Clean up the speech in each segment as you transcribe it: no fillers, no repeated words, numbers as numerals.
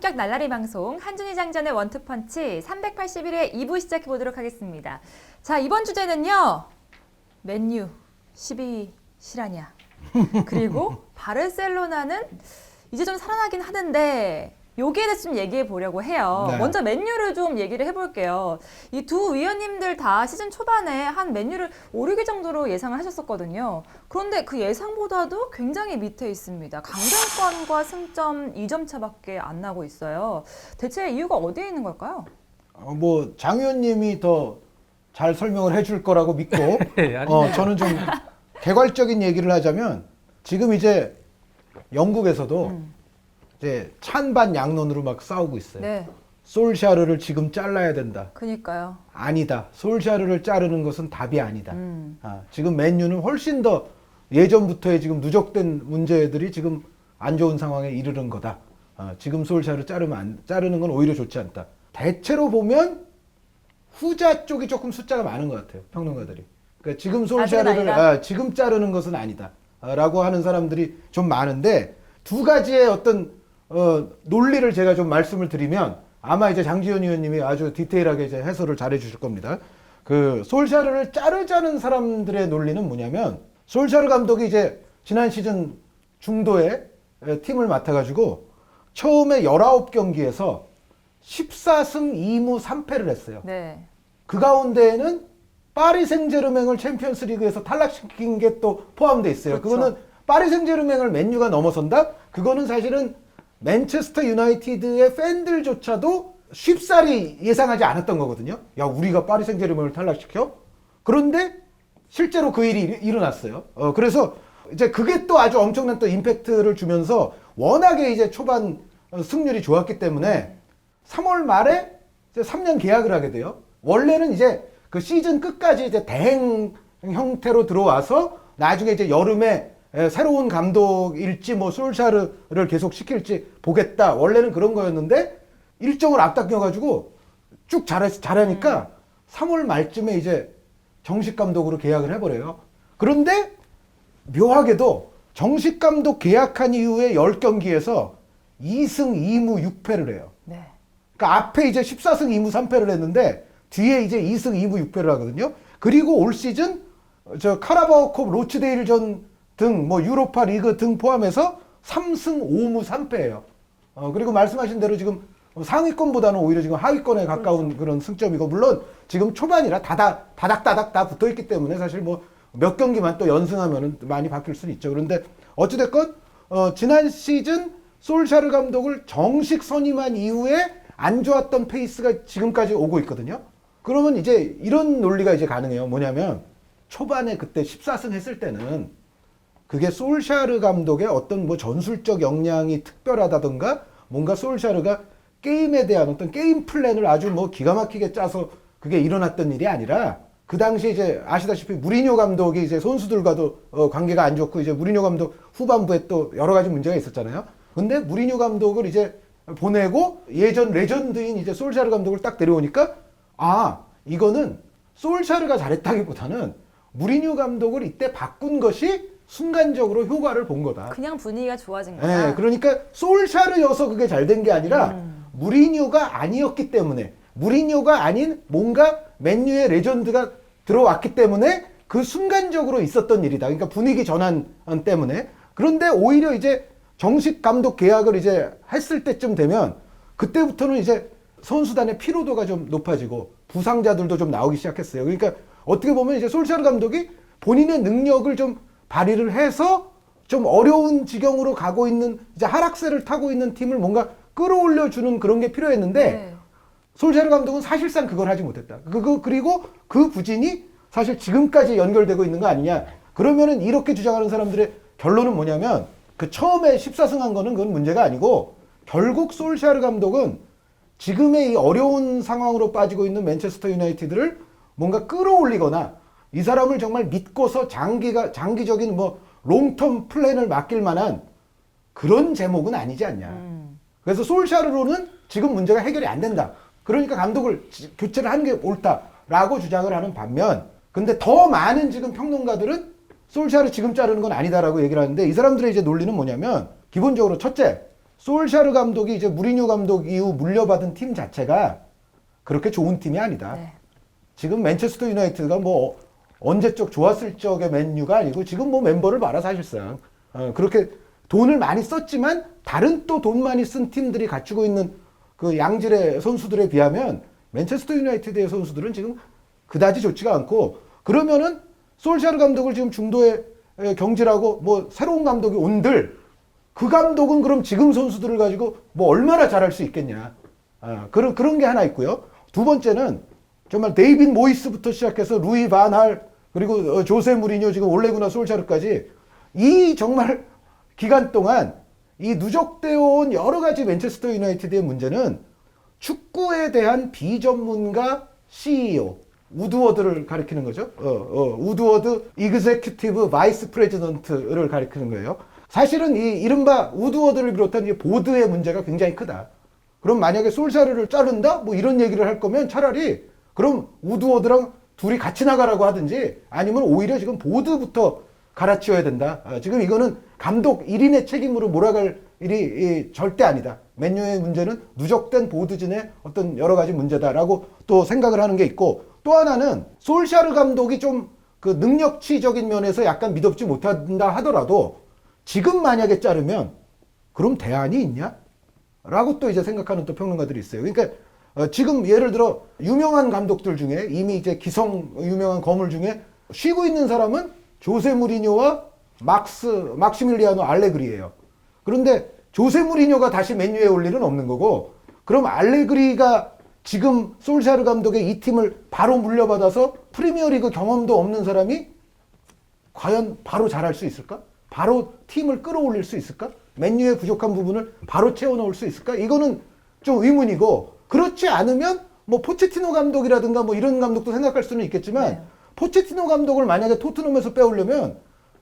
축덕 날라리 방송 한준희 장전의 원투펀치 381회 2부 시작해 보도록 하겠습니다. 자, 이번 주제는요. 맨유 12 실화냐. 그리고 바르셀로나는 이제 좀 살아나긴 하는데 여기에 대해서 좀 얘기해 보려고 해요. 네. 먼저 맨유를 좀 얘기를 해볼게요. 이 두 위원님들 다 시즌 초반에 한 맨유를 5, 6위 정도로 예상을 하셨었거든요. 그런데 그 예상보다도 굉장히 밑에 있습니다. 강등권과 승점 2점 차밖에 안 나고 있어요. 대체 이유가 어디에 있는 걸까요? 뭐 장 의원님이 더 잘 설명을 해줄 거라고 믿고 저는 좀 개괄적인 얘기를 하자면 지금 이제 영국에서도 이제 찬반 양론으로 막 싸우고 있어요. 네, 솔샤르를 지금 잘라야 된다. 그니까요. 아니다. 솔샤르를 자르는 것은 답이 아니다. 지금 맨유는 훨씬 더 예전부터의 지금 누적된 문제들이 지금 안 좋은 상황에 이르는 거다. 지금 솔샤르 자르는 건 오히려 좋지 않다. 대체로 보면 후자 쪽이 조금 숫자가 많은 것 같아요. 평론가들이. 그러니까 지금 솔샤르를 지금 자르는 것은 아니다. 라고 하는 사람들이 좀 많은데 두 가지의 어떤 논리를 제가 좀 말씀을 드리면 아마 이제 장지현 의원님이 아주 디테일하게 이제 해설을 잘해 주실 겁니다. 그 솔샤르를 자르자는 사람들의 논리는 뭐냐면 솔샤르 감독이 이제 지난 시즌 중도에 팀을 맡아가지고 처음에 19경기에서 14승 2무 3패를 했어요. 네. 그 가운데에는 파리 생제르맹을 챔피언스 리그에서 탈락시킨 게 또 포함되어 있어요. 그렇죠. 그거는 파리 생제르맹을 맨유가 넘어선다? 그거는 사실은 맨체스터 유나이티드의 팬들조차도 쉽사리 예상하지 않았던 거거든요. 야, 우리가 파리 생제르맹을 탈락시켜? 그런데 실제로 그 일이 일어났어요. 그래서 이제 그게 또 아주 엄청난 또 임팩트를 주면서 워낙에 이제 초반 승률이 좋았기 때문에 3월 말에 이제 3년 계약을 하게 돼요. 원래는 이제 그 시즌 끝까지 이제 대행 형태로 들어와서 나중에 이제 여름에 새로운 감독일지 뭐 솔샤르를 계속 시킬지 보겠다. 원래는 그런 거였는데 일정을 앞당겨가지고 쭉 잘하니까 3월 말쯤에 이제 정식 감독으로 계약을 해버려요. 그런데 묘하게도 정식 감독 계약한 이후에 10경기에서 2승 2무 6패를 해요. 네. 그러니까 앞에 이제 14승 2무 3패를 했는데 뒤에 이제 2승 2무 6패를 하거든요. 그리고 올 시즌 저 카라바오컵 로치데일전 등 뭐 유로파 리그 등 포함해서 3승 5무 3패예요. 그리고 말씀하신 대로 지금 상위권보다는 오히려 지금 하위권에 가까운 그런 승점이고 물론 지금 초반이라 다닥다닥 다 붙어 있기 때문에 사실 뭐 몇 경기만 또 연승하면은 많이 바뀔 수는 있죠. 그런데 어찌됐건 지난 시즌 솔샤르 감독을 정식 선임한 이후에 안 좋았던 페이스가 지금까지 오고 있거든요. 그러면 이제 이런 논리가 이제 가능해요. 뭐냐면 초반에 그때 14승 했을 때는 그게 솔샤르 감독의 어떤 뭐 전술적 역량이 특별하다던가 뭔가 솔샤르가 게임에 대한 어떤 게임 플랜을 아주 뭐 기가 막히게 짜서 그게 일어났던 일이 아니라 그 당시 이제 아시다시피 무리뉴 감독이 이제 선수들과도 관계가 안 좋고 이제 무리뉴 감독 후반부에 또 여러 가지 문제가 있었잖아요. 근데 무리뉴 감독을 이제 보내고 예전 레전드인 이제 솔샤르 감독을 딱 데려오니까 이거는 솔샤르가 잘했다기보다는 무리뉴 감독을 이때 바꾼 것이 순간적으로 효과를 본 거다. 그냥 분위기가 좋아진 거다. 네, 그러니까 솔샤르여서 그게 잘 된 게 아니라 무리뉴가 아니었기 때문에 무리뉴가 아닌 뭔가 맨유의 레전드가 들어왔기 때문에 그 순간적으로 있었던 일이다. 그러니까 분위기 전환 때문에. 그런데 오히려 이제 정식 감독 계약을 이제 했을 때쯤 되면 그때부터는 이제 선수단의 피로도가 좀 높아지고 부상자들도 좀 나오기 시작했어요. 그러니까 어떻게 보면 이제 솔샤르 감독이 본인의 능력을 좀 발휘를 해서 좀 어려운 지경으로 가고 있는 이제 하락세를 타고 있는 팀을 뭔가 끌어올려 주는 그런 게 필요했는데 네. 솔샤르 감독은 사실상 그걸 하지 못했다. 그리고 그 부진이 사실 지금까지 연결되고 있는 거 아니냐. 그러면은 이렇게 주장하는 사람들의 결론은 뭐냐면 그 처음에 14승 한 거는 그건 문제가 아니고 결국 솔샤르 감독은 지금의 이 어려운 상황으로 빠지고 있는 맨체스터 유나이티드를 뭔가 끌어올리거나 이 사람을 정말 믿고서 장기적인 뭐 롱텀 플랜을 맡길 만한 그런 제목은 아니지 않냐. 그래서 솔샤르로는 지금 문제가 해결이 안 된다. 그러니까 감독을 교체를 하는 게 옳다라고 주장을 하는 반면 근데 더 많은 지금 평론가들은 솔샤르 지금 자르는 건 아니다라고 얘기를 하는데 이 사람들의 이제 논리는 뭐냐면 기본적으로 첫째 솔샤르 감독이 이제 무리뉴 감독 이후 물려받은 팀 자체가 그렇게 좋은 팀이 아니다. 네. 지금 맨체스터 유나이티드가 뭐 언제적 좋았을 적의 맨유가 아니고 지금 뭐 멤버를 봐라 사실상. 그렇게 돈을 많이 썼지만 다른 또 돈 많이 쓴 팀들이 갖추고 있는 그 양질의 선수들에 비하면 맨체스터 유나이티드의 선수들은 지금 그다지 좋지가 않고, 그러면은 솔샤르 감독을 지금 중도에 경질하고 뭐 새로운 감독이 온들 그 감독은 그럼 지금 선수들을 가지고 뭐 얼마나 잘할 수 있겠냐. 그런 게 하나 있고요. 두 번째는 정말 데이빗 모이스부터 시작해서 루이 반할 그리고 조세 무리뉴 지금 올레구나 솔샤르까지 이 정말 기간 동안 이 누적되어 온 여러 가지 맨체스터 유나이티드의 문제는 축구에 대한 비전문가 CEO 우드워드를 가리키는 거죠. 우드워드 이그제큐티브 바이스 프레지던트를 가리키는 거예요. 사실은 이 이른바 우드워드를 비롯한 이 보드의 문제가 굉장히 크다. 그럼 만약에 솔샤르를 자른다? 뭐 이런 얘기를 할 거면 차라리 그럼 우드워드랑 둘이 같이 나가라고 하든지 아니면 오히려 지금 보드부터 갈아치워야 된다. 지금 이거는 감독 1인의 책임으로 몰아갈 일이 절대 아니다. 맨유의 문제는 누적된 보드진의 어떤 여러 가지 문제다라고 또 생각을 하는 게 있고, 또 하나는 솔샤르 감독이 좀 그 능력치적인 면에서 약간 믿업지 못한다 하더라도 지금 만약에 자르면 그럼 대안이 있냐? 라고 또 이제 생각하는 또 평론가들이 있어요. 그러니까 지금 예를 들어 유명한 감독들 중에 이미 이제 기성 유명한 거물 중에 쉬고 있는 사람은 조세 무리뉴와 막시밀리아노 알레그리예요. 그런데 조세 무리뉴가 다시 맨유에 올 일은 없는 거고, 그럼 알레그리가 지금 솔샤르 감독의 이 팀을 바로 물려받아서 프리미어리그 경험도 없는 사람이 과연 바로 잘할 수 있을까? 바로 팀을 끌어올릴 수 있을까? 맨유의 부족한 부분을 바로 채워넣을 수 있을까? 이거는 좀 의문이고, 그렇지 않으면 뭐 포체티노 감독이라든가 뭐 이런 감독도 생각할 수는 있겠지만 네. 포체티노 감독을 만약에 토트넘에서 빼오려면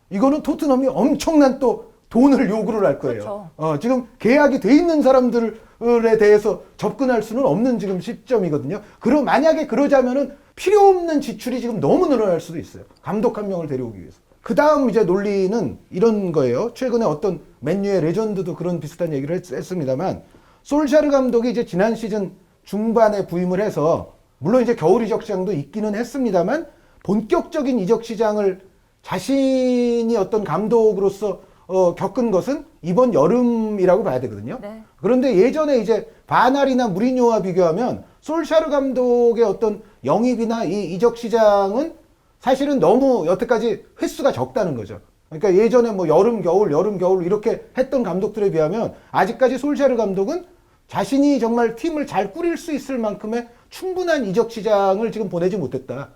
이거는 토트넘이 엄청난 또 돈을 요구를 할 거예요. 그렇죠. 지금 계약이 돼 있는 사람들에 대해서 접근할 수는 없는 지금 시점이거든요. 그럼 만약에 그러자면은 필요 없는 지출이 지금 너무 늘어날 수도 있어요. 감독 한 명을 데려오기 위해서. 그 다음 이제 논리는 이런 거예요. 최근에 어떤 맨유의 레전드도 그런 비슷한 얘기를 했습니다만, 솔샤르 감독이 이제 지난 시즌 중반에 부임을 해서 물론 이제 겨울 이적 시장도 있기는 했습니다만 본격적인 이적 시장을 자신이 어떤 감독으로서 겪은 것은 이번 여름이라고 봐야 되거든요. 네. 그런데 예전에 이제 바날이나 무리뉴와 비교하면 솔샤르 감독의 어떤 영입이나 이 이적 시장은 사실은 너무 여태까지 횟수가 적다는 거죠. 그러니까 예전에 뭐 여름 겨울 이렇게 했던 감독들에 비하면 아직까지 솔샤르 감독은 자신이 정말 팀을 잘 꾸릴 수 있을 만큼의 충분한 이적 시장을 지금 보내지 못했다.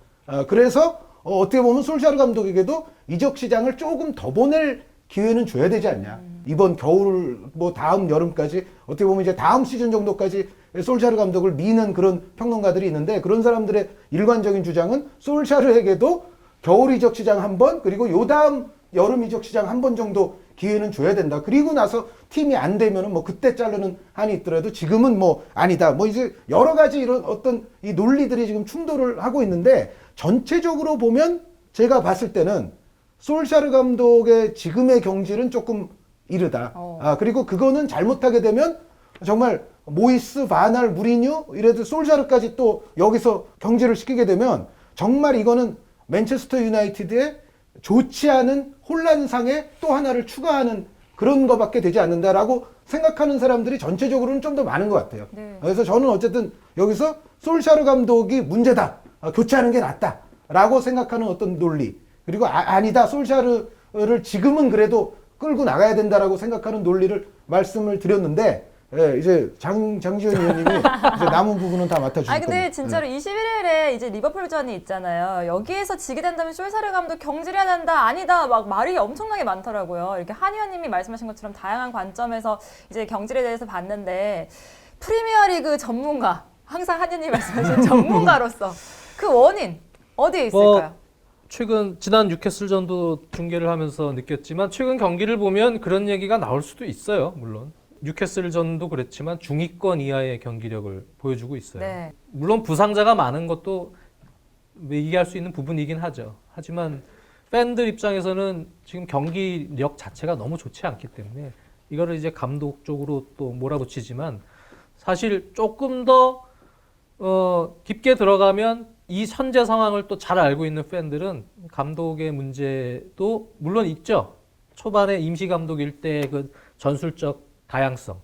그래서 어떻게 보면 솔샤르 감독에게도 이적 시장을 조금 더 보낼 기회는 줘야 되지 않냐. 이번 겨울 뭐 다음 여름까지 어떻게 보면 이제 다음 시즌 정도까지 솔샤르 감독을 미는 그런 평론가들이 있는데, 그런 사람들의 일관적인 주장은 솔샤르에게도 겨울 이적 시장 한 번, 그리고 요 다음 여름 이적 시장 한 번 정도 기회는 줘야 된다. 그리고 나서 팀이 안 되면은 뭐 그때 자르는 한이 있더라도 지금은 뭐 아니다. 뭐 이제 여러 가지 이런 어떤 이 논리들이 지금 충돌을 하고 있는데, 전체적으로 보면 제가 봤을 때는 솔샤르 감독의 지금의 경질은 조금 이르다. 그리고 그거는 잘못하게 되면 정말 모이스, 바날, 무리뉴 이래도 솔샤르까지 또 여기서 경질을 시키게 되면 정말 이거는 맨체스터 유나이티드의 좋지 않은 혼란상에 또 하나를 추가하는 그런 거밖에 되지 않는다라고 생각하는 사람들이 전체적으로는 좀 더 많은 것 같아요. 네. 그래서 저는 어쨌든 여기서 솔샤르 감독이 문제다. 교체하는 게 낫다라고 생각하는 어떤 논리, 그리고 아니다, 솔샤르를 지금은 그래도 끌고 나가야 된다라고 생각하는 논리를 말씀을 드렸는데, 이제 장지현 의원님이 이제 남은 부분은 다 맡아주실 겁니다. 아니 근데 진짜로 21일에 이제 리버풀전이 있잖아요. 여기에서 지게 된다면 솔샤르 감독 경질해야 된다, 아니다, 막 말이 엄청나게 많더라고요. 이렇게 한 의원님이 말씀하신 것처럼 다양한 관점에서 이제 경질에 대해서 봤는데, 프리미어리그 전문가, 항상 한 의원님이 말씀하신 전문가로서 그 원인 어디에 있을까요? 최근 지난 뉴캐슬전도 중계를 하면서 느꼈지만 최근 경기를 보면 그런 얘기가 나올 수도 있어요. 물론 뉴캐슬전도 그랬지만 중위권 이하의 경기력을 보여주고 있어요. 네. 물론 부상자가 많은 것도 얘기할 수 있는 부분이긴 하죠. 하지만 팬들 입장에서는 지금 경기력 자체가 너무 좋지 않기 때문에 이거를 이제 감독 쪽으로 또 몰아붙이지만 사실 조금 더 깊게 들어가면 이 현재 상황을 또 잘 알고 있는 팬들은 감독의 문제도 물론 있죠. 초반에 임시 감독일 때 그 전술적 다양성,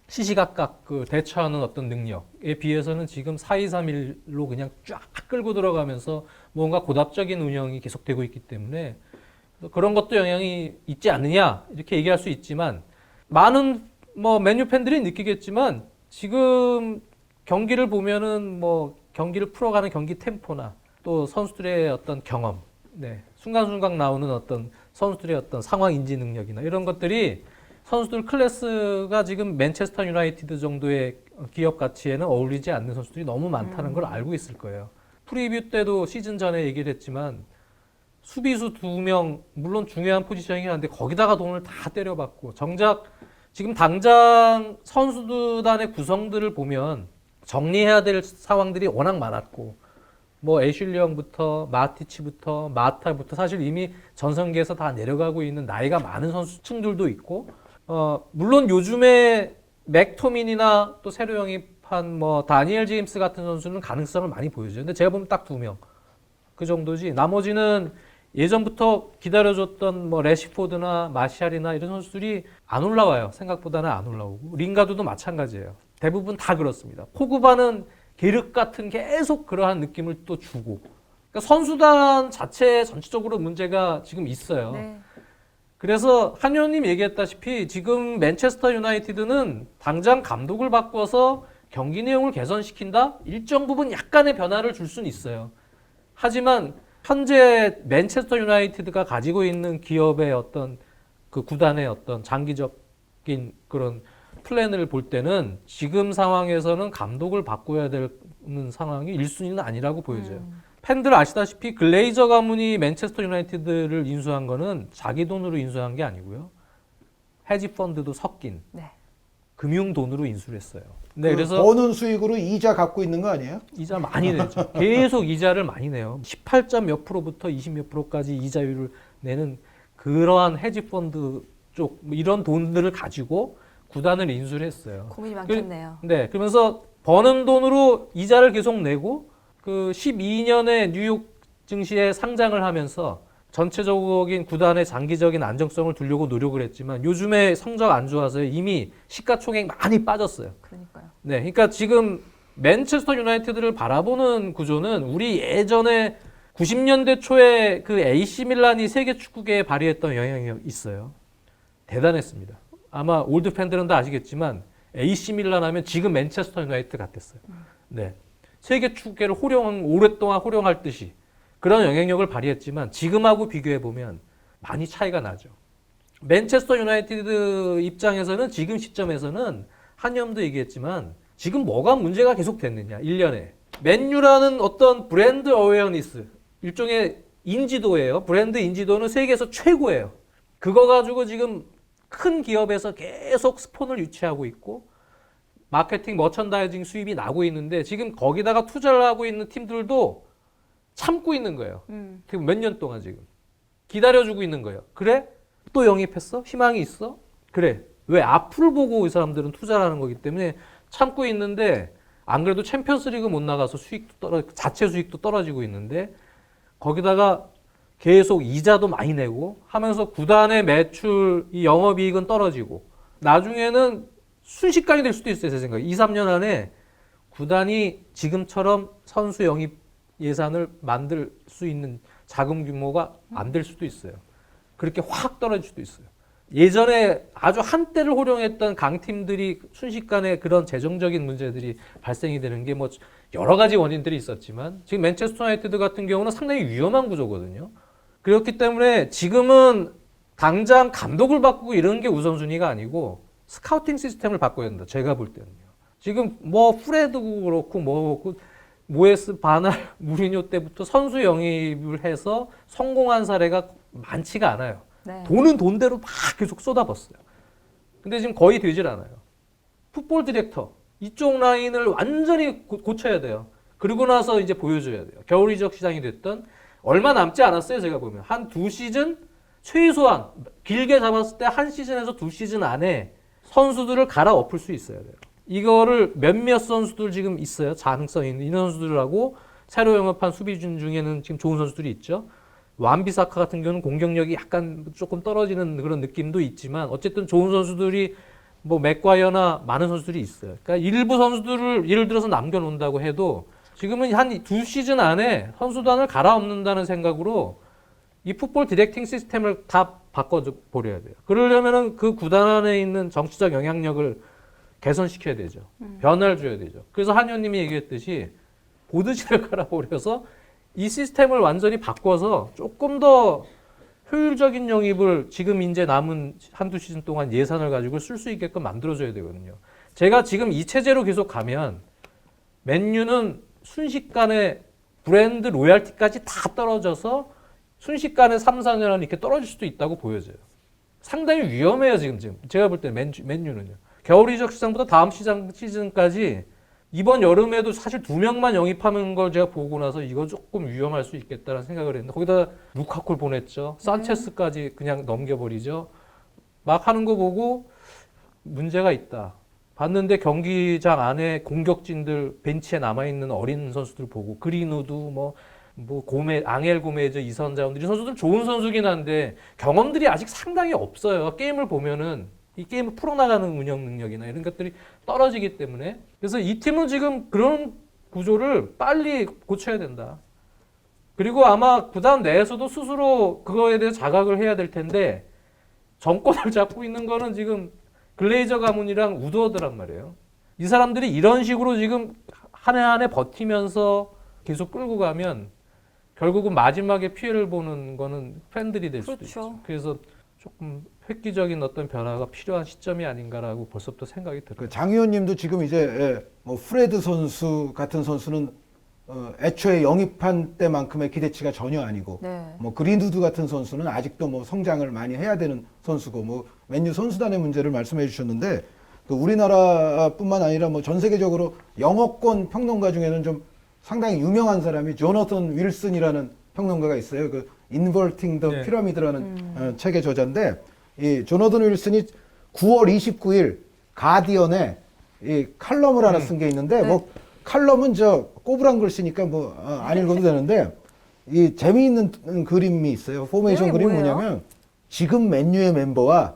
시시각각 그 대처하는 어떤 능력에 비해서는 지금 4-2-3-1로 그냥 쫙 끌고 들어가면서 뭔가 고답적인 운영이 계속되고 있기 때문에 그런 것도 영향이 있지 않느냐 이렇게 얘기할 수 있지만 많은 뭐 맨유 팬들이 느끼겠지만 지금 경기를 보면은 뭐 경기를 풀어가는 경기 템포나 또 선수들의 어떤 경험, 네, 순간순간 나오는 어떤 선수들의 어떤 상황 인지 능력이나 이런 것들이 선수들 클래스가 지금 맨체스터 유나이티드 정도의 기업 가치에는 어울리지 않는 선수들이 너무 많다는 걸 알고 있을 거예요. 프리뷰 때도 시즌 전에 얘기를 했지만 수비수 2명 물론 중요한 포지션이긴 한데 거기다가 돈을 다 때려박고 정작 지금 당장 선수단의 구성들을 보면 정리해야 될 상황들이 워낙 많았고 뭐 애슐리 형부터 마티치부터 마타부터 사실 이미 전성기에서 다 내려가고 있는 나이가 많은 선수층들도 있고 물론 요즘에 맥토민이나 또 새로 영입한 뭐 다니엘 제임스 같은 선수는 가능성을 많이 보여줘요. 근데 제가 보면 딱 2명 그 정도지 나머지는 예전부터 기다려줬던 뭐 레시포드나 마샬이나 이런 선수들이 안 올라와요. 생각보다는 안 올라오고 링가드도 마찬가지예요. 대부분 다 그렇습니다. 포그바는 계륵 같은 계속 그러한 느낌을 또 주고 그러니까 선수단 자체 전체적으로 문제가 지금 있어요. 네. 그래서 한 의원님 얘기했다시피 지금 맨체스터 유나이티드는 당장 감독을 바꿔서 경기 내용을 개선시킨다? 일정 부분 약간의 변화를 줄 수는 있어요. 하지만 현재 맨체스터 유나이티드가 가지고 있는 기업의 어떤 그 구단의 어떤 장기적인 그런 플랜을 볼 때는 지금 상황에서는 감독을 바꿔야 되는 상황이 1순위는 아니라고 보여져요. 팬들 아시다시피 글레이저 가문이 맨체스터 유나이티드를 인수한 거는 자기 돈으로 인수한 게 아니고요. 헤지 펀드도 섞인 네. 금융 돈으로 인수를 했어요. 네, 그 그래서 버는 수익으로 이자 갖고 있는 거 아니에요? 이자 많이 내죠. 계속 이자를 많이 내요. 18점 몇 프로부터 20 몇 프로까지 이자율을 내는 그러한 헤지 펀드 쪽뭐 이런 돈들을 가지고 구단을 인수를 했어요. 고민이 많겠네요. 네, 그러면서 버는 돈으로 이자를 계속 내고 그 12년에 뉴욕 증시에 상장을 하면서 전체적인 구단의 장기적인 안정성을 두려고 노력을 했지만 요즘에 성적 안 좋아서 이미 시가총액 많이 빠졌어요. 그러니까요. 네, 그러니까 지금 맨체스터 유나이티드를 바라보는 구조는 우리 예전에 90년대 초에 그 AC 밀란이 세계 축구계에 발휘했던 영향이 있어요. 대단했습니다. 아마 올드 팬들은 다 아시겠지만 AC 밀란 하면 지금 맨체스터 유나이티드 같았어요. 네, 세계 축구계를 오랫동안 호령할 듯이 그런 영향력을 발휘했지만 지금하고 비교해 보면 많이 차이가 나죠. 맨체스터 유나이티드 입장에서는 지금 시점에서는 한염도 얘기했지만 지금 뭐가 문제가 계속 됐느냐 1년에 맨유라는 어떤 브랜드 어웨어니스 일종의 인지도예요. 브랜드 인지도는 세계에서 최고예요. 그거 가지고 지금 큰 기업에서 계속 스폰을 유치하고 있고 마케팅 머천다이징 수입이 나고 있는데 지금 거기다가 투자를 하고 있는 팀들도 참고 있는 거예요. 몇 년 동안 지금 기다려주고 있는 거예요. 그래? 또 영입했어? 희망이 있어? 그래. 왜? 앞을 보고 이 사람들은 투자를 하는 거기 때문에 참고 있는데 안 그래도 챔피언스리그 못 나가서 자체 수익도 떨어지고 있는데 거기다가 계속 이자도 많이 내고 하면서 구단의 매출, 이 영업이익은 떨어지고 나중에는 순식간이 될 수도 있어요. 제 생각에 2-3년 안에 구단이 지금처럼 선수 영입 예산을 만들 수 있는 자금 규모가 안 될 수도 있어요. 그렇게 확 떨어질 수도 있어요. 예전에 아주 한때를 호령했던 강팀들이 순식간에 그런 재정적인 문제들이 발생이 되는 게 뭐 여러 가지 원인들이 있었지만 지금 맨체스터 유나이티드 같은 경우는 상당히 위험한 구조거든요. 그렇기 때문에 지금은 당장 감독을 바꾸고 이런 게 우선순위가 아니고 스카우팅 시스템을 바꿔야 된다. 제가 볼 때는요. 지금 뭐 프레드도 그렇고 뭐 모에스, 바날, 무리뉴 때부터 선수 영입을 해서 성공한 사례가 많지가 않아요. 네. 돈은 돈대로 막 계속 쏟아붓어요. 근데 지금 거의 되질 않아요. 풋볼 디렉터 이쪽 라인을 완전히 고쳐야 돼요. 그리고 나서 이제 보여줘야 돼요. 겨울 이적 시장이 됐던 얼마 남지 않았어요. 제가 보면 한 2시즌 최소한 길게 잡았을 때 한 시즌에서 두 시즌 안에 선수들을 갈아엎을 수 있어야 돼요. 이거를 몇몇 선수들 지금 있어요. 가능성 있는 선수들하고 새로 영입한 수비진 중에는 지금 좋은 선수들이 있죠. 완비사카 같은 경우는 공격력이 약간 조금 떨어지는 그런 느낌도 있지만 어쨌든 좋은 선수들이 뭐 맥과이어나 많은 선수들이 있어요. 그러니까 일부 선수들을 예를 들어서 남겨놓는다고 해도 지금은 한 두 시즌 안에 선수단을 갈아엎는다는 생각으로 이 풋볼 디렉팅 시스템을 다 바꿔버려야 돼요. 그러려면은 그 구단 안에 있는 정치적 영향력을 개선시켜야 되죠. 변화를 줘야 되죠. 그래서 한 의원님이 얘기했듯이 보드실을 갈아버려서 이 시스템을 완전히 바꿔서 조금 더 효율적인 영입을 지금 이제 남은 한두 시즌 동안 예산을 가지고 쓸 수 있게끔 만들어줘야 되거든요. 제가 지금 이 체제로 계속 가면 맨유는 순식간에 브랜드 로얄티까지 다 떨어져서 순식간에 3, 4년 안에 이렇게 떨어질 수도 있다고 보여져요. 상당히 위험해요, 지금. 제가 볼 때 맨유는요. 겨울 이적 시장보다 다음 시즌까지 이번 여름에도 사실 2명만 영입하는 걸 제가 보고 나서 이거 조금 위험할 수 있겠다라는 생각을 했는데 거기다 루카쿠를 보냈죠. 산체스까지 그냥 넘겨버리죠. 막 하는 거 보고 문제가 있다. 봤는데 경기장 안에 공격진들 벤치에 남아있는 어린 선수들 보고 그린우드 앙헬 고메즈 이선자원들이 선수들 좋은 선수긴 한데 경험들이 아직 상당히 없어요. 게임을 보면은 이 게임을 풀어나가는 운영 능력이나 이런 것들이 떨어지기 때문에 그래서 이 팀은 지금 그런 구조를 빨리 고쳐야 된다. 그리고 아마 구단 내에서도 스스로 그거에 대해 자각을 해야 될 텐데 정권을 잡고 있는 거는 지금 글레이저 가문이랑 우드워드란 말이에요. 이 사람들이 이런 식으로 지금 한 해 한 해 버티면서 계속 끌고 가면 결국은 마지막에 피해를 보는 거는 팬들이 될 수도 그렇죠. 있죠. 그래서 조금 획기적인 어떤 변화가 필요한 시점이 아닌가라고 벌써부터 생각이 들어요. 장 의원님도 지금 이제 뭐 프레드 선수 같은 선수는 애초에 영입한 때만큼의 기대치가 전혀 아니고 네. 뭐 그린우드 같은 선수는 아직도 뭐 성장을 많이 해야 되는 선수고 뭐 맨유 선수단의 문제를 말씀해 주셨는데 그 우리나라뿐만 아니라 뭐 전 세계적으로 영어권 평론가 중에는 좀 상당히 유명한 사람이 조너선 윌슨이라는 평론가가 있어요. 그 인버팅 더 네. 피라미드라는 책의 저자인데 이 조너선 윌슨이 9월 29일 가디언에 이 칼럼을 하나 쓴 게 있는데 네. 뭐 칼럼은 저 꼬부랑 글씨니까 뭐 안 읽어도 되는데 이 재미있는 그림이 있어요. 포메이션 네, 그림이 뭐예요? 뭐냐면 지금 맨유의 멤버와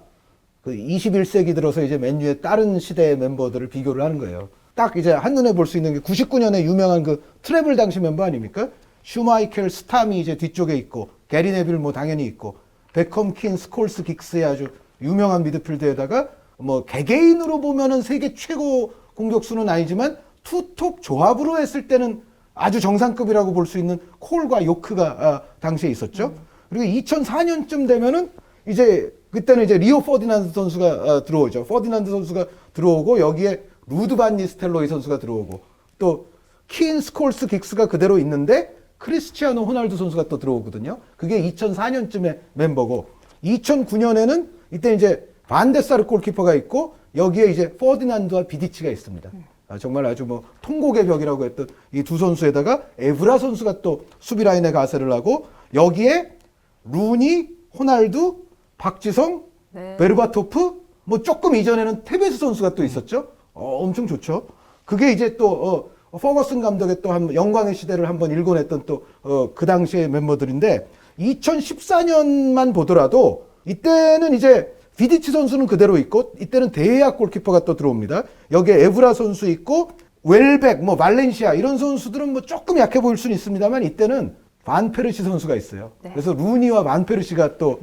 그 21세기 들어서 이제 맨유의 다른 시대의 멤버들을 비교를 하는 거예요. 딱 이제 한눈에 볼 수 있는 게 99년에 유명한 그 트래블 당시 멤버 아닙니까? 슈마이켈, 스탐이 이제 뒤쪽에 있고 게리 네빌 뭐 당연히 있고 베컴, 킨, 스콜스, 긱스의 아주 유명한 미드필더에다가 뭐 개개인으로 보면은 세계 최고 공격수는 아니지만 투톱 조합으로 했을 때는 아주 정상급이라고 볼 수 있는 콜과 요크가 당시에 있었죠. 그리고 2004년쯤 되면은 이제 그때는 이제 리오 퍼디난드 선수가 들어오죠. 퍼디난드 선수가 들어오고 여기에 루드 반 니스텔로이 선수가 들어오고 또 킨, 스콜스, 긱스가 그대로 있는데 크리스티아노 호날두 선수가 또 들어오거든요. 그게 2004년쯤의 멤버고 2009년에는 이때 이제 반데사르 골키퍼가 있고 여기에 이제 퍼디난드와 비디치가 있습니다. 정말 아주 뭐 통곡의 벽이라고 했던 이 두 선수에다가 에브라 선수가 또 수비 라인에 가세를 하고 여기에 루니, 호날두, 박지성, 네. 베르바토프 뭐 조금 이전에는 테베스 선수가 또 있었죠. 엄청 좋죠. 그게 이제 또 퍼거슨 감독의 또 한 영광의 시대를 한번 일궈냈던 또 그 당시의 멤버들인데 2014년만 보더라도 이때는 이제 비디치 선수는 그대로 있고 이때는 대학 골키퍼가 또 들어옵니다. 여기에 에브라 선수 있고 웰백, 뭐 말렌시아 이런 선수들은 뭐 조금 약해 보일 수는 있습니다만 이때는 반 페르시 선수가 있어요. 네. 그래서 루니와 반 페르시가 또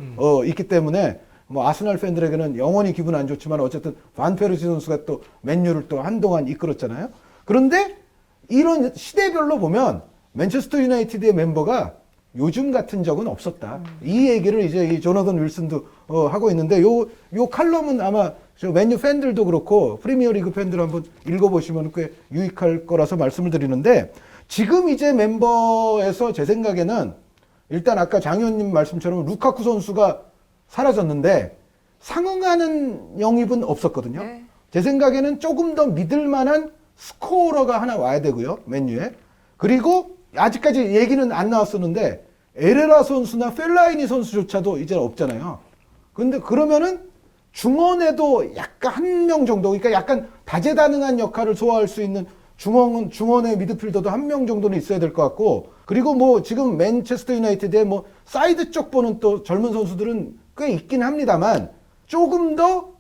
있기 때문에 뭐 아스날 팬들에게는 영원히 기분 안 좋지만 어쨌든 반 페르시 선수가 또 맨유를 또 한동안 이끌었잖아요. 그런데 이런 시대별로 보면 맨체스터 유나이티드의 멤버가 요즘 같은 적은 없었다. 이 얘기를 이제 이 조너선 윌슨도 하고 있는데 요 칼럼은 아마 저 맨유 팬들도 그렇고 프리미어리그 팬들 한번 읽어보시면 꽤 유익할 거라서 말씀을 드리는데 지금 이제 멤버에서 제 생각에는 일단 아까 장 의원님 말씀처럼 루카쿠 선수가 사라졌는데 상응하는 영입은 없었거든요. 네. 제 생각에는 조금 더 믿을 만한 스코어러가 하나 와야 되고요. 맨유에. 그리고 아직까지 얘기는 안 나왔었는데 에레라 선수나 펠라이니 선수조차도 이제 없잖아요. 근데 그러면은 중원에도 약간 한 명 정도, 그러니까 약간 다재다능한 역할을 소화할 수 있는 중원의 미드필더도 한 명 정도는 있어야 될 것 같고, 그리고 뭐 지금 맨체스터 유나이티드의 뭐 사이드 쪽 보는 또 젊은 선수들은 꽤 있긴 합니다만, 조금 더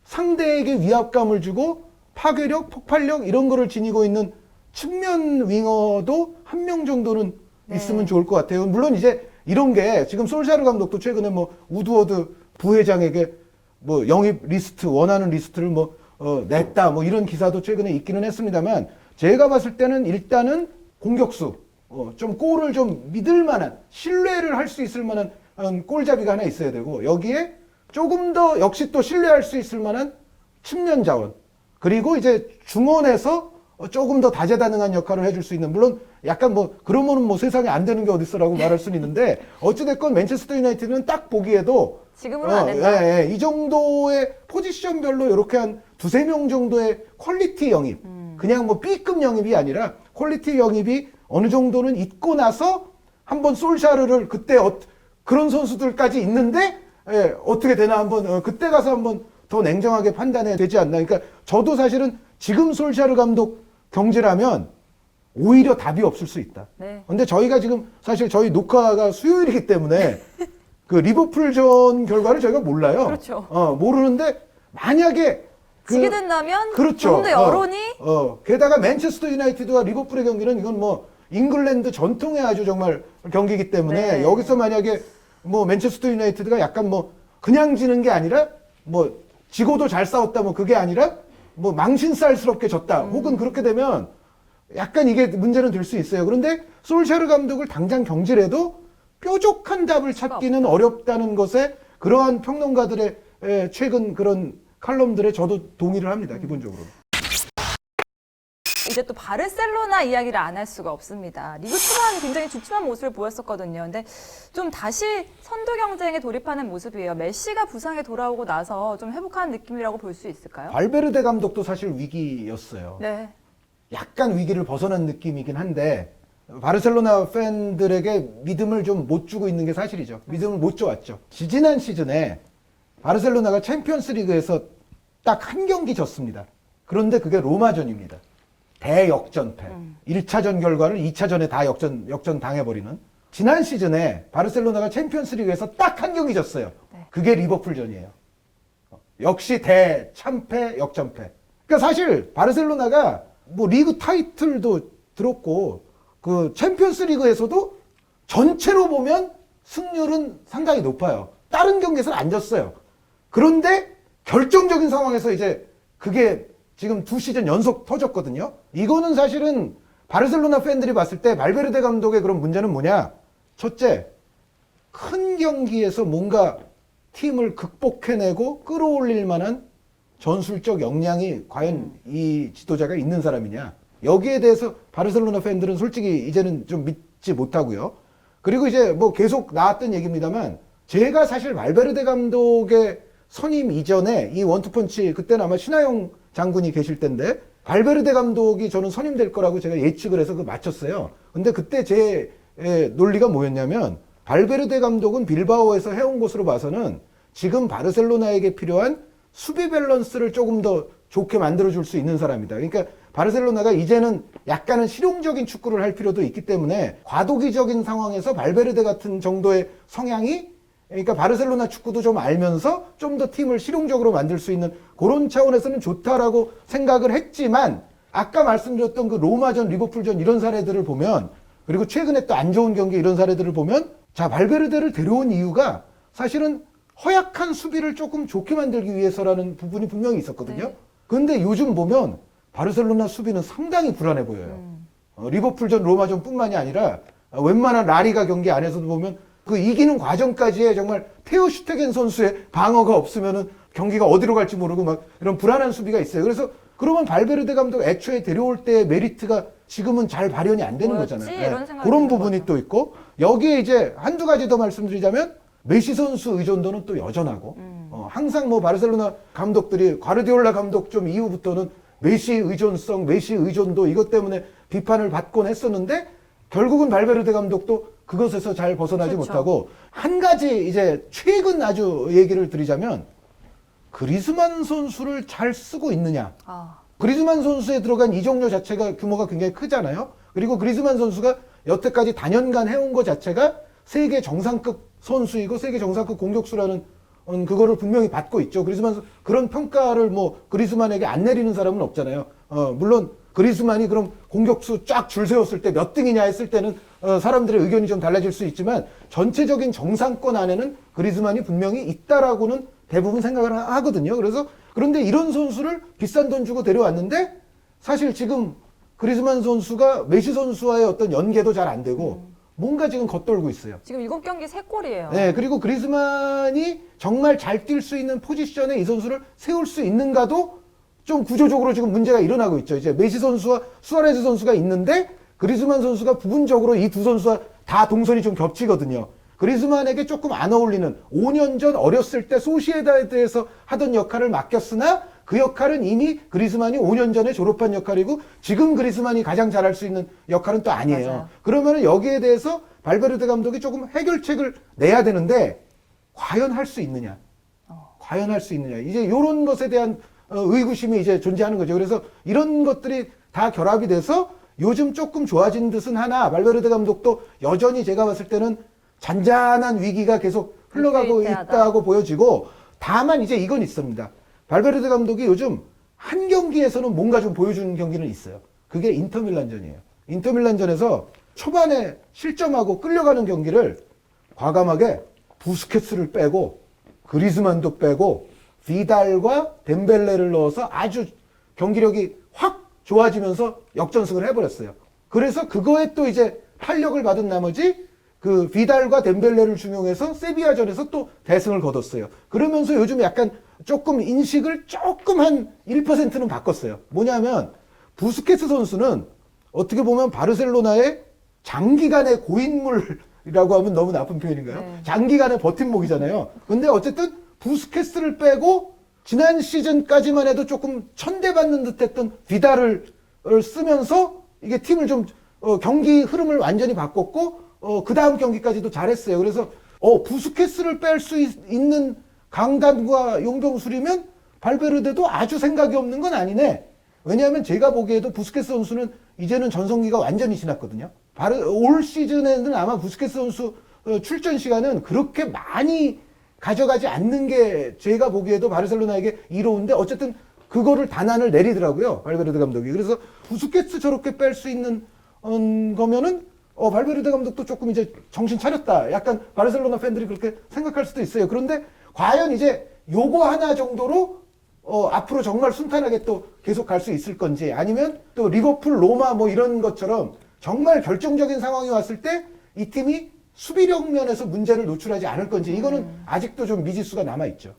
상대에게 위압감을 주고 파괴력, 폭발력 이런 거를 지니고 있는 측면 윙어도 한 명 정도는 있으면 좋을 것 같아요. 물론 이제 이런 게 지금 솔샤르 감독도 최근에 뭐 우드워드 부회장에게 뭐 영입 리스트, 원하는 리스트를 냈다 뭐 이런 기사도 최근에 있기는 했습니다만, 제가 봤을 때는 일단은 공격수, 좀 골을 좀 믿을 만한, 신뢰를 할 수 있을 만한 골잡이가 하나 있어야 되고, 여기에 조금 더 역시 또 신뢰할 수 있을 만한 측면 자원, 그리고 이제 중원에서 조금 더 다재다능한 역할을 해줄 수 있는, 물론 약간 그러면은 세상에 안 되는 게 어딨어라고 말할 수는 있는데, 어찌됐건 맨체스터 유나이티드는 딱 보기에도 지금은 안 된다. 이 정도의 포지션별로 이렇게 한 두세 명 정도의 퀄리티 영입, 그냥 B급 영입이 아니라 퀄리티 영입이 어느 정도는 있고 나서 한번 솔샤르를 그때 그런 선수들까지 있는데 어떻게 되나 한번 그때 가서 한번 더 냉정하게 판단해야 되지 않나. 그러니까 저도 사실은 지금 솔샤르 감독 경질하면 오히려 답이 없을 수 있다. 네. 근데 저희가 지금 사실 저희 녹화가 수요일이기 때문에 그 리버풀전 결과를 저희가 몰라요. 그렇죠. 모르는데 만약에 지게 된다면 그렇죠. 좀 더 여론이 게다가 맨체스터 유나이티드와 리버풀의 경기는 이건 잉글랜드 전통의 아주 정말 경기이기 때문에 네. 여기서 만약에 맨체스터 유나이티드가 약간 그냥 지는 게 아니라 지고도 잘 싸웠다 그게 아니라 망신살스럽게 졌다 혹은 그렇게 되면 약간 이게 문제는 될 수 있어요. 그런데 솔샤르 감독을 당장 경질해도 뾰족한 답을 찾기는 어렵다는 것에 그러한 평론가들의 최근 그런 칼럼들에 저도 동의를 합니다. 기본적으로. 이제 또 바르셀로나 이야기를 안 할 수가 없습니다. 리그 초반 굉장히 주춤한 모습을 보였었거든요. 근데 좀 다시 선두 경쟁에 돌입하는 모습이에요. 메시가 부상에 돌아오고 나서 좀 회복하는 느낌이라고 볼 수 있을까요? 발베르데 감독도 사실 위기였어요. 네. 약간 위기를 벗어난 느낌이긴 한데 바르셀로나 팬들에게 믿음을 좀 못 주고 있는 게 사실이죠. 믿음을 못 줘왔죠. 지난 시즌에 바르셀로나가 챔피언스 리그에서 딱 한 경기 졌습니다. 그런데 그게 로마전입니다. 대역전패. 1차전 결과를 2차전에 다 역전 당해버리는. 지난 시즌에 바르셀로나가 챔피언스 리그에서 딱 한 경기 졌어요. 네. 그게 리버풀전이에요. 역시 대참패, 역전패. 그러니까 사실 바르셀로나가 리그 타이틀도 들었고 그 챔피언스 리그에서도 전체로 보면 승률은 상당히 높아요. 다른 경기에서는 안 졌어요. 그런데 결정적인 상황에서 이제 그게 지금 2시즌 연속 터졌거든요. 이거는 사실은 바르셀로나 팬들이 봤을 때 발베르데 감독의 그런 문제는 뭐냐? 첫째, 큰 경기에서 뭔가 팀을 극복해내고 끌어올릴 만한 전술적 역량이 과연 이 지도자가 있는 사람이냐? 여기에 대해서 바르셀로나 팬들은 솔직히 이제는 좀 믿지 못하고요. 그리고 이제 계속 나왔던 얘기입니다만, 제가 사실 발베르데 감독의 선임 이전에 이 원투펀치, 그때는 아마 신하영 장군이 계실 때인데, 발베르데 감독이 저는 선임될 거라고 제가 예측을 해서 맞췄어요. 근데 그때 제 논리가 뭐였냐면, 발베르데 감독은 빌바오에서 해온 것으로 봐서는 지금 바르셀로나에게 필요한 수비 밸런스를 조금 더 좋게 만들어줄 수 있는 사람이다. 그러니까 바르셀로나가 이제는 약간은 실용적인 축구를 할 필요도 있기 때문에 과도기적인 상황에서 발베르데 같은 정도의 성향이, 그러니까 바르셀로나 축구도 좀 알면서 좀 더 팀을 실용적으로 만들 수 있는 그런 차원에서는 좋다라고 생각을 했지만, 아까 말씀드렸던 그 로마전, 리버풀전 이런 사례들을 보면, 그리고 최근에 또 안 좋은 경기 이런 사례들을 보면, 자, 발베르데를 데려온 이유가 사실은 허약한 수비를 조금 좋게 만들기 위해서라는 부분이 분명히 있었거든요. 네. 그런데 요즘 보면 바르셀로나 수비는 상당히 불안해 보여요. 리버풀전, 로마전 뿐만이 아니라 웬만한 라리가 경기 안에서도 보면 그 이기는 과정까지의 정말 테오 슈테겐 선수의 방어가 없으면은 경기가 어디로 갈지 모르고 막 이런 불안한 수비가 있어요. 그래서 그러면 발베르데 감독 애초에 데려올 때의 메리트가 지금은 잘 발현이 안 되는 뭐였지? 거잖아요. 이런 생각이 그런 드는 부분이 거죠. 또 있고, 여기에 이제 한두 가지 더 말씀드리자면 메시 선수 의존도는 또 여전하고, 항상 바르셀로나 감독들이 과르디올라 감독 좀 이후부터는 메시 의존성, 메시 의존도 이것 때문에 비판을 받곤 했었는데, 결국은 발베르데 감독도 그것에서 잘 벗어나지 그렇죠. 못하고 한 가지 이제 최근 아주 얘기를 드리자면 그리즈만 선수를 잘 쓰고 있느냐. 아, 그리즈만 선수에 들어간 이적료 자체가 규모가 굉장히 크잖아요. 그리고 그리즈만 선수가 여태까지 단연간 해온 것 자체가 세계 정상급 선수이고 세계 정상급 공격수라는 그거를 분명히 받고 있죠. 그리즈만 그런 평가를 뭐 그리즈만에게 안 내리는 사람은 없잖아요. 물론 그리즈만이 그럼 공격수 쫙 줄 세웠을 때 몇 등이냐 했을 때는 사람들의 의견이 좀 달라질 수 있지만 전체적인 정상권 안에는 그리즈만이 분명히 있다라고는 대부분 생각을 하거든요. 그래서 그런데 이런 선수를 비싼 돈 주고 데려왔는데 사실 지금 그리즈만 선수가 메시 선수와의 어떤 연계도 잘 안 되고 뭔가 지금 겉돌고 있어요. 지금 7경기 3골이에요. 네, 그리고 그리즈만이 정말 잘 뛸 수 있는 포지션에 이 선수를 세울 수 있는가도 좀 구조적으로 지금 문제가 일어나고 있죠. 이제 메시 선수와 수아레즈 선수가 있는데 그리즈만 선수가 부분적으로 이 두 선수와 다 동선이 좀 겹치거든요. 그리즈만에게 조금 안 어울리는 5년 전 어렸을 때 소시에다드에서 하던 역할을 맡겼으나 그 역할은 이미 그리즈만이 5년 전에 졸업한 역할이고 지금 그리즈만이 가장 잘할 수 있는 역할은 또 아니에요. 맞아요. 그러면 여기에 대해서 발베르데 감독이 조금 해결책을 내야 되는데 과연 할 수 있느냐? 과연 할 수 있느냐? 이제 이런 것에 대한 의구심이 이제 존재하는 거죠. 그래서 이런 것들이 다 결합이 돼서 요즘 조금 좋아진 듯은 하나 발베르데 감독도 여전히 제가 봤을 때는 잔잔한 위기가 계속 흘러가고 위태위태하다. 있다고 보여지고 다만 이제 이건 있습니다. 발베르데 감독이 요즘 한 경기에서는 뭔가 좀 보여주는 경기는 있어요. 그게 인터밀란전이에요. 인터밀란전에서 초반에 실점하고 끌려가는 경기를 과감하게 부스케츠를 빼고 그리즈만도 빼고 비달과 덴벨레를 넣어서 아주 경기력이 확 좋아지면서 역전승을 해버렸어요. 그래서 그거에 또 이제 활력을 받은 나머지 그 비달과 덴벨레를 중용해서 세비야전에서 또 대승을 거뒀어요. 그러면서 요즘 약간 조금 인식을 조금 한 1%는 바꿨어요. 뭐냐면 부스케츠 선수는 어떻게 보면 바르셀로나의 장기간의 고인물이라고 하면 너무 나쁜 표현인가요? 네. 장기간의 버팀목이잖아요. 근데 어쨌든 부스케츠를 빼고 지난 시즌까지만 해도 조금 천대받는 듯했던 비달을 쓰면서 이게 팀을 좀 경기 흐름을 완전히 바꿨고 그 다음 경기까지도 잘했어요. 그래서 부스케츠를 뺄 수 있는 강단과 용병술이면 발베르데도 아주 생각이 없는 건 아니네. 왜냐하면 제가 보기에도 부스케츠 선수는 이제는 전성기가 완전히 지났거든요. 올 시즌에는 아마 부스케츠 선수 출전 시간은 그렇게 많이 가져가지 않는 게 제가 보기에도 바르셀로나에게 이로운데 어쨌든 그거를 단안을 내리더라고요. 발베르데 감독이. 그래서 부스케츠 저렇게 뺄 수 있는 거면은 발베르데 감독도 조금 이제 정신 차렸다. 약간 바르셀로나 팬들이 그렇게 생각할 수도 있어요. 그런데 과연 이제 요거 하나 정도로 앞으로 정말 순탄하게 또 계속 갈 수 있을 건지 아니면 또 리버풀, 로마 뭐 이런 것처럼 정말 결정적인 상황이 왔을 때 이 팀이 수비력 면에서 문제를 노출하지 않을 건지 이거는 아직도 좀 미지수가 남아있죠.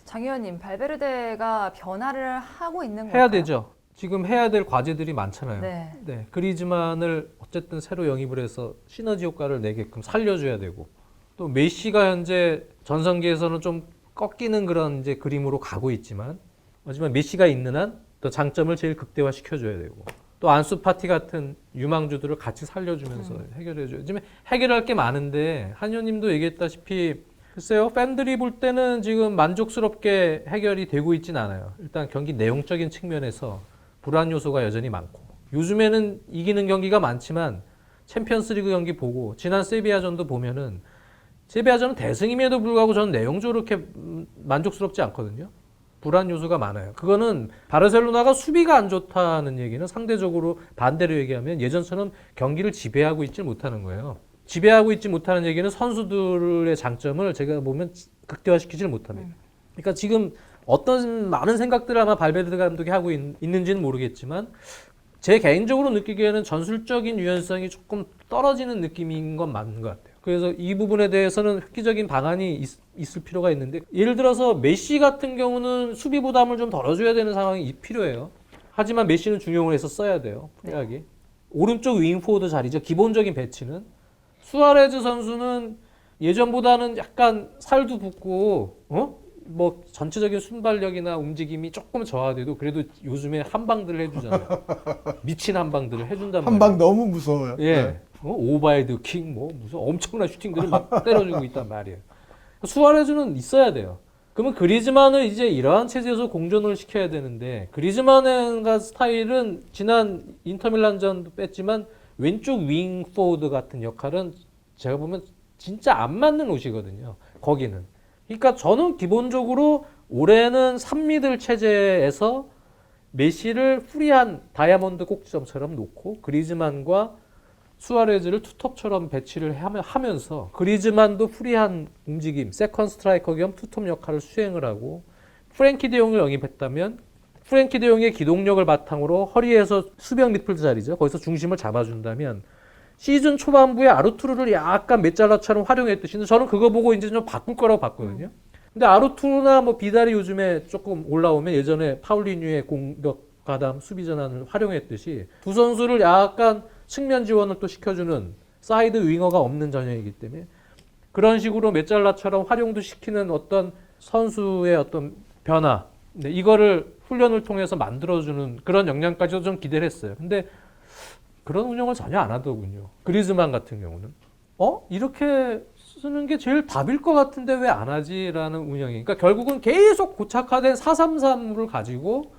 장 의원님, 발베르데가 변화를 하고 있는 건가요? 해야 되죠. 지금 해야 될 과제들이 많잖아요. 네. 그리즈만을 어쨌든 새로 영입을 해서 시너지 효과를 내게끔 살려줘야 되고 또 메시가 현재 전성기에서는 좀 꺾이는 그런 이제 그림으로 가고 있지만 하지만 메시가 있는 한 또 장점을 제일 극대화 시켜줘야 되고 또 안수 파티 같은 유망주들을 같이 살려주면서 해결해줘요. 지금 해결할 게 많은데 한 의원님도 얘기했다시피 글쎄요, 팬들이 볼 때는 지금 만족스럽게 해결이 되고 있진 않아요. 일단 경기 내용적인 측면에서 불안 요소가 여전히 많고 요즘에는 이기는 경기가 많지만 챔피언스리그 경기 보고 지난 세비야전도 보면은 세비야전은 대승임에도 불구하고 저는 내용적으로 그렇게 만족스럽지 않거든요. 불안 요소가 많아요. 그거는 바르셀로나가 수비가 안 좋다는 얘기는 상대적으로 반대로 얘기하면 예전처럼 경기를 지배하고 있지 못하는 거예요. 지배하고 있지 못하는 얘기는 선수들의 장점을 제가 보면 극대화시키지 못합니다. 그러니까 지금 어떤 많은 생각들을 아마 발베르데 감독이 하고 있는지는 모르겠지만 제 개인적으로 느끼기에는 전술적인 유연성이 조금 떨어지는 느낌인 건 맞는 것 같아요. 그래서 이 부분에 대해서는 획기적인 방안이 있을 필요가 있는데 예를 들어서 메시 같은 경우는 수비 부담을 좀 덜어줘야 되는 상황이 필요해요. 하지만 메시는 중용을 해서 써야 돼요. 프리하게. 오른쪽 윙포워드 자리죠. 기본적인 배치는. 수아레즈 선수는 예전보다는 약간 살도 붙고 뭐 전체적인 순발력이나 움직임이 조금 저하돼도 그래도 요즘에 한방들을 해주잖아요. 미친 한방들을 해준단 말이에요. 한방 너무 무서워요. 예. 오바이드 킹 뭐 무슨 엄청난 슈팅들을 막 때려주고 있단 말이에요. 수아레즈는 있어야 돼요. 그러면 그리즈만을 이제 이러한 체제에서 공존을 시켜야 되는데 그리즈만의 스타일은 지난 인터밀란전도 뺐지만 왼쪽 윙 포워드 같은 역할은 제가 보면 진짜 안 맞는 옷이거든요. 거기는. 그러니까 저는 기본적으로 올해는 3미들 체제에서 메시를 프리한 다이아몬드 꼭지점처럼 놓고 그리즈만과 수아레즈를 투톱처럼 배치를 하면서 그리즈만도 프리한 움직임, 세컨 스트라이커 겸 투톱 역할을 수행을 하고 프랭키 데용을 영입했다면 프랭키 데용의 기동력을 바탕으로 허리에서 수비형 미드필더 자리죠. 거기서 중심을 잡아준다면 시즌 초반부에 아르투르를 약간 메잘라처럼 활용했듯이 저는 그거 보고 이제 좀 바꿀 거라고 봤거든요. 근데 아르투르나 뭐 비달이 요즘에 조금 올라오면 예전에 파울리뉴의 공격 가담 수비 전환을 활용했듯이 두 선수를 약간 측면 지원을 또 시켜주는 사이드 윙어가 없는 전형이기 때문에 그런 식으로 메잘라처럼 활용도 시키는 어떤 선수의 어떤 변화, 네, 이거를 훈련을 통해서 만들어주는 그런 역량까지도 좀 기대를 했어요. 근데 그런 운영을 전혀 안 하더군요. 그리즈만 같은 경우는 이렇게 쓰는 게 제일 답일 것 같은데 왜 안 하지라는 운영이. 그러니까 결국은 계속 고착화된 4-3-3을 가지고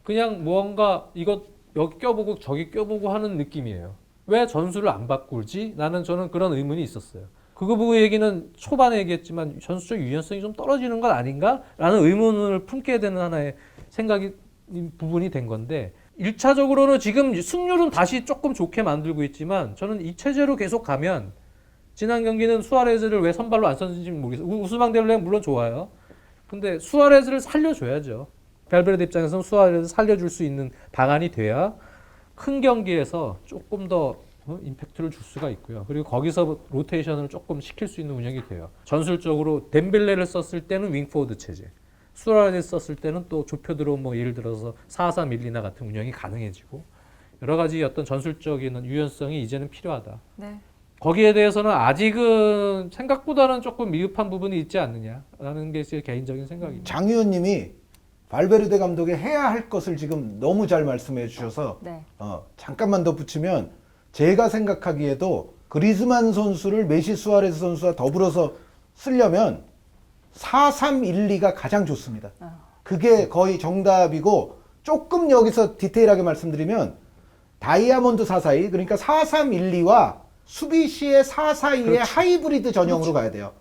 그냥 무언가 이것 여기 껴보고 저기 껴보고 하는 느낌이에요. 왜 전술을 안 바꿀지? 저는 그런 의문이 있었어요. 그거 보고 얘기는 초반에 얘기했지만 전술적 유연성이 좀 떨어지는 것 아닌가? 라는 의문을 품게 되는 하나의 생각이 부분이 된 건데 1차적으로는 지금 승률은 다시 조금 좋게 만들고 있지만 저는 이 체제로 계속 가면 지난 경기는 수아레즈를 왜 선발로 안 썼는지 모르겠어요. 우스망델레는 물론 좋아요. 근데 수아레즈를 살려줘야죠. 벨베르데 입장에서는 수아레즈 살려줄 수 있는 방안이 돼야 큰 경기에서 조금 더 임팩트를 줄 수가 있고요. 그리고 거기서 로테이션을 조금 시킬 수 있는 운영이 돼요. 전술적으로 덴벨레를 썼을 때는 윙포워드 체제, 수아레즈 썼을 때는 또 좁혀들어 뭐 예를 들어서 4-4-1-2나 같은 운영이 가능해지고 여러 가지 어떤 전술적인 유연성이 이제는 필요하다. 네. 거기에 대해서는 아직은 생각보다는 조금 미흡한 부분이 있지 않느냐라는 게 제 개인적인 생각입니다. 장 의원님이 발베르데 감독이 해야 할 것을 지금 너무 잘 말씀해 주셔서 네. 잠깐만 더 붙이면 제가 생각하기에도 그리즈만 선수를 메시 수아레스 선수와 더불어서 쓰려면 4-3-1-2가 가장 좋습니다. 그게 거의 정답이고 조금 여기서 디테일하게 말씀드리면 다이아몬드 4-4-2 그러니까 4-3-1-2와 수비 시에 4-4-2의 그렇죠. 하이브리드 전형으로 가야 돼요.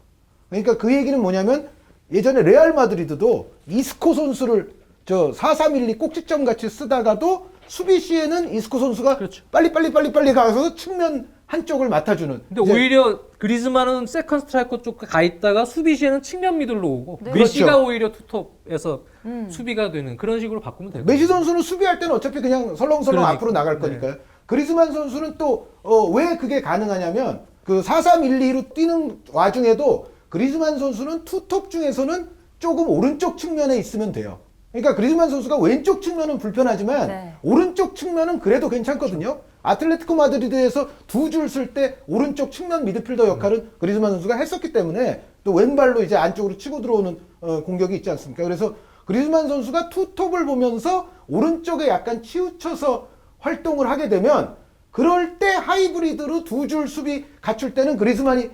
그러니까 그 얘기는 뭐냐면 예전에 레알 마드리드도 이스코 선수를 4-3-1-2 꼭지점 같이 쓰다가도 수비 시에는 이스코 선수가 그렇죠. 빨리 가서 측면 한쪽을 맡아주는. 근데 이제 오히려 그리즈만은 세컨 스트라이커 쪽 가 있다가 수비 시에는 측면 미들로 오고 네. 메시가 그렇죠. 오히려 투톱에서 수비가 되는 그런 식으로 바꾸면 되거든요. 메시 선수는 수비할 때는 어차피 그냥 설렁설렁 그러니까. 앞으로 나갈 거니까요. 그리즈만 선수는 또 왜 그게 가능하냐면 그 4-3-1-2로 뛰는 와중에도 그리즈만 선수는 투톱 중에서는 조금 오른쪽 측면에 있으면 돼요. 그러니까 그리즈만 선수가 왼쪽 측면은 불편하지만 네. 오른쪽 측면은 그래도 괜찮거든요. 아틀레티코 마드리드에서 두 줄 쓸 때 오른쪽 측면 미드필더 역할은 그리즈만 선수가 했었기 때문에 또 왼발로 이제 안쪽으로 치고 들어오는 공격이 있지 않습니까? 그래서 그리즈만 선수가 투톱을 보면서 오른쪽에 약간 치우쳐서 활동을 하게 되면 그럴 때 하이브리드로 두 줄 수비 갖출 때는 그리즈만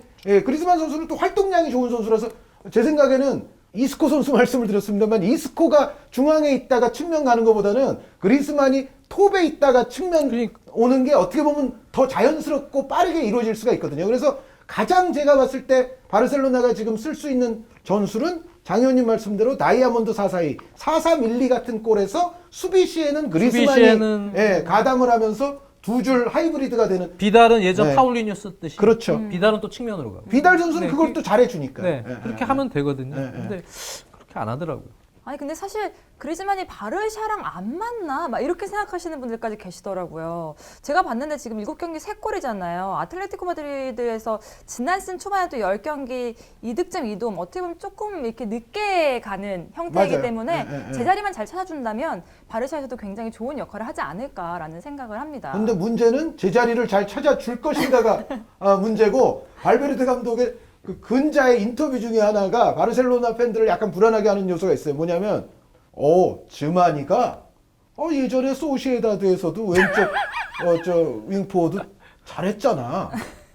선수는 또 활동량이 좋은 선수라서 제 생각에는 이스코 선수 말씀을 드렸습니다만 이스코가 중앙에 있다가 측면 가는 것보다는 그리즈만이 톱에 있다가 측면 오는 게 어떻게 보면 더 자연스럽고 빠르게 이루어질 수가 있거든요. 그래서 가장 제가 봤을 때 바르셀로나가 지금 쓸 수 있는 전술은 장 의원님 말씀대로 다이아몬드 4-4-2, 4-3-1-2 같은 꼴에서 수비 시에는 그리즈만이 가담을 하면서 두 줄 하이브리드가 되는. 비달은 예전 네. 파울리뉴 썼듯이 그렇죠. 비달은 또 측면으로 가고 비달 선수는 네, 그걸 또 잘해주니까. 그렇게 하면 되거든요. 네, 근데 그렇게 안 하더라고요. 아니 근데 사실 그리즈만이 바르샤랑 안 맞나? 막 이렇게 생각하시는 분들까지 계시더라고요. 제가 봤는데 지금 7경기 3골이잖아요. 아틀레티코 마드리드에서 지난 시즌 초반에 또 10경기 2득점 2도움 어떻게 보면 조금 이렇게 늦게 가는 형태이기 맞아요. 때문에 제자리만 잘 찾아준다면 바르샤에서도 굉장히 좋은 역할을 하지 않을까라는 생각을 합니다. 근데 문제는 제자리를 잘 찾아줄 것인가가 문제고 발베르데 감독의 그 근자의 인터뷰 중에 하나가 바르셀로나 팬들을 약간 불안하게 하는 요소가 있어요. 뭐냐면 즈마니가 예전에 소시에다드에서도 왼쪽 윙포워드 잘했잖아.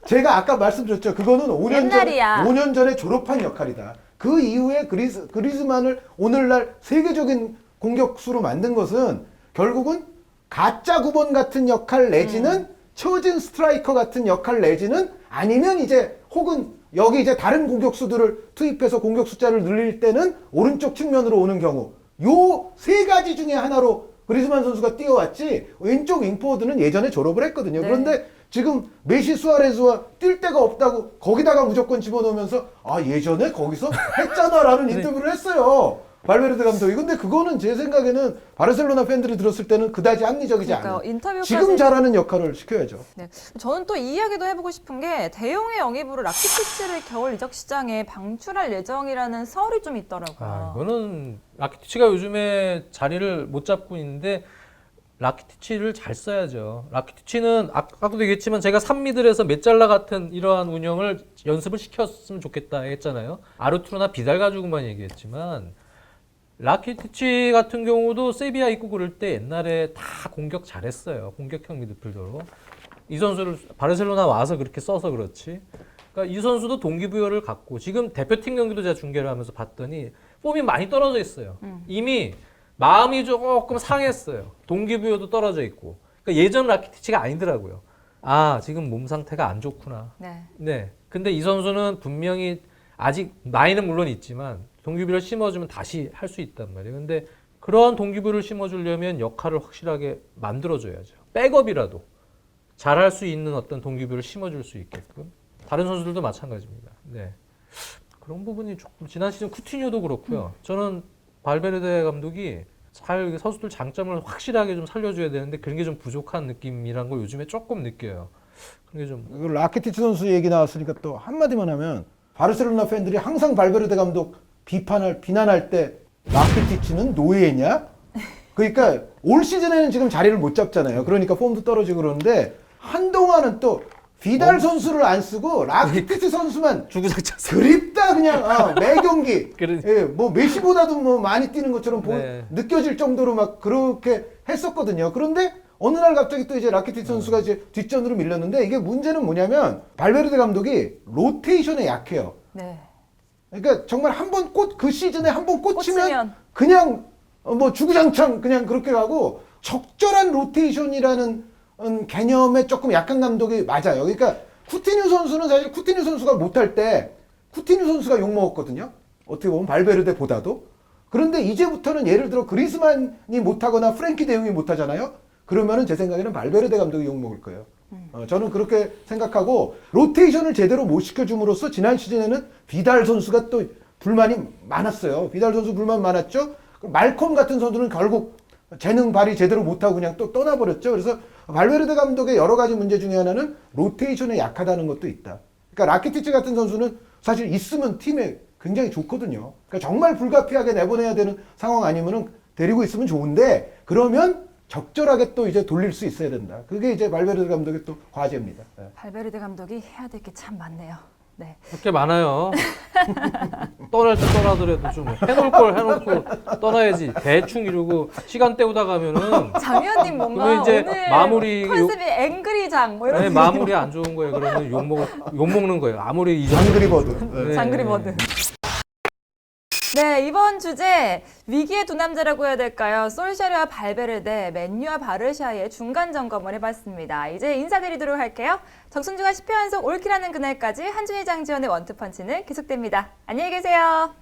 제가 아까 말씀드렸죠. 그거는 5년 전에 졸업한 역할이다. 그 이후에 그리즈만을 오늘날 세계적인 공격수로 만든 것은 결국은 가짜 9번 같은 역할 내지는 처진 스트라이커 같은 역할 내지는 아니면 이제 혹은 여기 이제 다른 공격수들을 투입해서 공격 숫자를 늘릴 때는 오른쪽 측면으로 오는 경우 요 세 가지 중에 하나로 그리즈만 선수가 뛰어왔지 왼쪽 윙포워드는 예전에 졸업을 했거든요. 네. 그런데 지금 메시 수아레스와 뛸 데가 없다고 거기다가 무조건 집어넣으면서 아 예전에 거기서 했잖아라는 인터뷰를 했어요. 발베르데 감독이. 근데 그거는 제 생각에는 바르셀로나 팬들이 들었을 때는 그다지 합리적이지 그러니까요. 않아요. 인터뷰까지 지금 잘하는 역할을 시켜야죠. 네. 저는 또 이 이야기도 해보고 싶은 게 대용의 영입으로 라키티치를 겨울 이적 시장에 방출할 예정이라는 설이 좀 있더라고요. 아, 이거는 라키티치가 요즘에 자리를 못 잡고 있는데 라키티치를 잘 써야죠. 라키티치는 아까도 얘기했지만 제가 산미들에서 메잘라 같은 이러한 운영을 연습을 시켰으면 좋겠다 했잖아요. 아르투르나 비달 가지고만 얘기했지만 라키티치 같은 경우도 세비야 있고 그럴 때 옛날에 다 공격 잘했어요. 공격형 미드필더로. 이 선수를 바르셀로나 와서 그렇게 써서 그렇지. 그러니까 이 선수도 동기부여를 갖고 지금 대표팀 경기도 제가 중계를 하면서 봤더니 폼이 많이 떨어져 있어요. 이미 마음이 조금 상했어요. 동기부여도 떨어져 있고. 그러니까 예전 라키티치가 아니더라고요. 아, 지금 몸 상태가 안 좋구나. 네. 네. 근데 이 선수는 분명히 아직 나이는 물론 있지만 동기부여를 심어주면 다시 할 수 있단 말이에요. 근데 그런 동기부여를 심어주려면 역할을 확실하게 만들어줘야죠. 백업이라도 잘할 수 있는 어떤 동기부여를 심어줄 수 있게끔. 다른 선수들도 마찬가지입니다. 네. 그런 부분이 조금 지난 시즌 쿠티뉴도 그렇고요. 저는 발베르데 감독이 잘 선수들 장점을 확실하게 좀 살려줘야 되는데 그런 게 좀 부족한 느낌이란 걸 요즘에 조금 느껴요. 그런 게 좀 라키티치 선수 얘기 나왔으니까 또 한마디만 하면 바르셀로나 팬들이 항상 발베르데 감독 비난할 때 라키티치는 노예냐? 그러니까 올 시즌에는 지금 자리를 못 잡잖아요. 그러니까 폼도 떨어지고 그러는데 한동안은 또 비달 선수를 안 쓰고 라키티치 선수만 주구장창 그립다 그냥 매 경기 그러니- 예, 뭐 메시보다도 뭐 많이 뛰는 것처럼 네. 느껴질 정도로 막 그렇게 했었거든요. 그런데 어느 날 갑자기 또 이제 라키티치 선수가 이제 뒷전으로 밀렸는데 이게 문제는 뭐냐면 발베르데 감독이 로테이션에 약해요. 네. 그러니까 정말 그 시즌에 한 번 꽂히면 꽂히면. 그냥 뭐 주구장창 그냥 그렇게 가고 적절한 로테이션이라는 개념에 조금 약한 감독이 맞아요. 그러니까 쿠티뉴 선수는 사실 쿠티뉴 선수가 못할 때 쿠티뉴 선수가 욕먹었거든요. 어떻게 보면 발베르데보다도. 그런데 이제부터는 예를 들어 그리스만이 못하거나 프랭키 데용이 못하잖아요. 그러면은 제 생각에는 발베르데 감독이 욕먹을 거예요. 저는 그렇게 생각하고 로테이션을 제대로 못 시켜줌으로써 지난 시즌에는 비달 선수가 또 불만이 많았어요. 비달 선수 불만 많았죠. 말콤 같은 선수는 결국 재능 발휘 제대로 못하고 그냥 또 떠나버렸죠. 그래서 발베르데 감독의 여러 가지 문제 중에 하나는 로테이션에 약하다는 것도 있다. 그러니까 라키티치 같은 선수는 사실 있으면 팀에 굉장히 좋거든요. 그러니까 정말 불가피하게 내보내야 되는 상황 아니면은 데리고 있으면 좋은데 그러면 적절하게 또 이제 돌릴 수 있어야 된다. 그게 이제 발베르데 감독의 또 과제입니다. 네. 발베르데 감독이 해야 될 게 참 많네요. 네. 그렇게 많아요. 떠날 때 떠나더라도 좀 해놓을 걸 해놓고 떠나야지. 대충 이러고 시간 때우다 가면은 장현님 뭔가 그러면 이제 오늘 마무리 컨셉이 앵그리장 뭐 이런 네, 마무리 안 좋은 거예요. 그러면 욕먹는 거예요. 아무리 이 정도. 장그리버드. 네. 장그리버드. 네, 이번 주제 위기의 두 남자라고 해야 될까요? 솔샤르와 발베르데, 맨유와 바르샤의 중간 점검을 해봤습니다. 이제 인사드리도록 할게요. 정승주가 10회 연속 올킬하는 그날까지 한준희 장지원의 원투펀치는 계속됩니다. 안녕히 계세요.